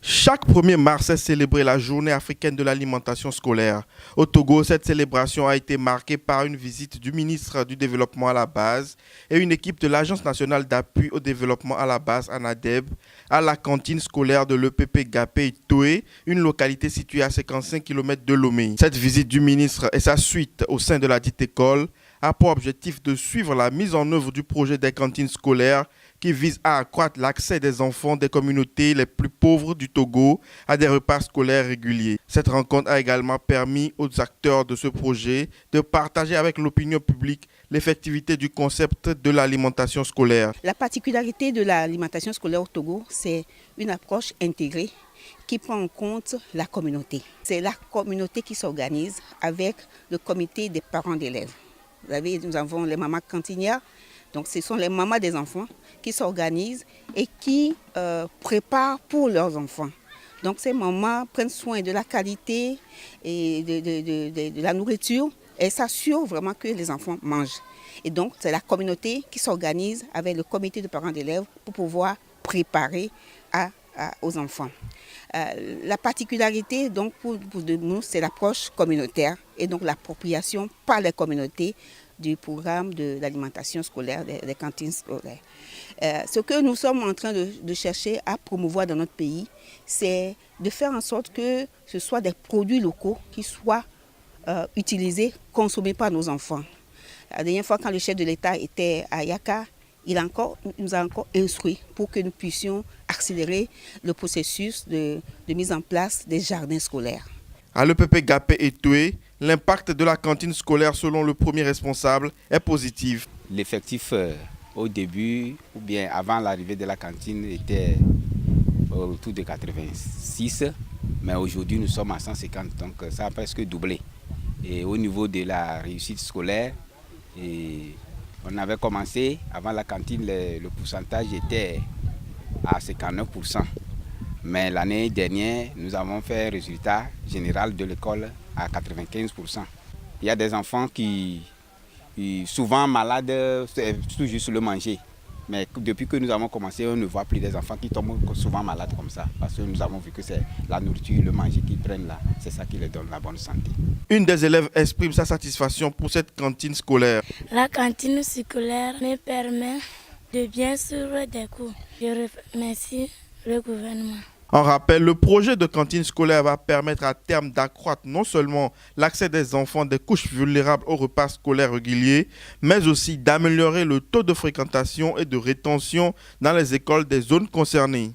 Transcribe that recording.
Chaque 1er mars est célébrée la journée africaine de l'alimentation scolaire. Au Togo, cette célébration a été marquée par une visite du ministre du Développement à la base et une équipe de l'Agence nationale d'appui au développement à la base, ANADEB, à la cantine scolaire de l'EPP Gapé-Itoé, une localité située à 55 km de Lomé. Cette visite du ministre et sa suite au sein de la dite école a pour objectif de suivre la mise en œuvre du projet des cantines scolaires qui vise à accroître l'accès des enfants des communautés les plus pauvres du Togo à des repas scolaires réguliers. Cette rencontre a également permis aux acteurs de ce projet de partager avec l'opinion publique l'effectivité du concept de l'alimentation scolaire. La particularité de l'alimentation scolaire au Togo, c'est une approche intégrée qui prend en compte la communauté. C'est la communauté qui s'organise avec le comité des parents d'élèves. Vous savez, nous avons les mamans cantinières. Donc ce sont les mamans des enfants qui s'organisent et qui préparent pour leurs enfants. Donc ces mamans prennent soin de la qualité et de la nourriture et s'assurent vraiment que les enfants mangent. Et donc c'est la communauté qui s'organise avec le comité de parents d'élèves pour pouvoir préparer aux enfants. La particularité donc pour nous, c'est l'approche communautaire et donc l'appropriation par les communautés du programme de l'alimentation scolaire, des cantines scolaires. Ce que nous sommes en train de chercher à promouvoir dans notre pays, c'est de faire en sorte que ce soit des produits locaux qui soient utilisés, consommés par nos enfants. La dernière fois, quand le chef de l'État était à Yaka, il nous a encore instruit pour que nous puissions accélérer le processus de mise en place des jardins scolaires. À l'EPP Gapé-Itoé, l'impact de la cantine scolaire, selon le premier responsable, est positif. L'effectif au début, ou bien avant l'arrivée de la cantine, était autour de 86, mais aujourd'hui nous sommes à 150, donc ça a presque doublé. Et au niveau de la réussite scolaire, on avait commencé, avant la cantine, le pourcentage était à 59%. Mais l'année dernière, nous avons fait un résultat général de l'école à 95%. Il y a des enfants qui souvent malades, toujours sur le manger. Mais depuis que nous avons commencé, on ne voit plus des enfants qui tombent souvent malades comme ça. Parce que nous avons vu que c'est la nourriture, le manger qu'ils prennent là, c'est ça qui leur donne la bonne santé. Une des élèves exprime sa satisfaction pour cette cantine scolaire. La cantine scolaire me permet de bien suivre des cours. Je remercie le gouvernement. En rappel, le projet de cantine scolaire va permettre à terme d'accroître non seulement l'accès des enfants des couches vulnérables aux repas scolaires réguliers, mais aussi d'améliorer le taux de fréquentation et de rétention dans les écoles des zones concernées.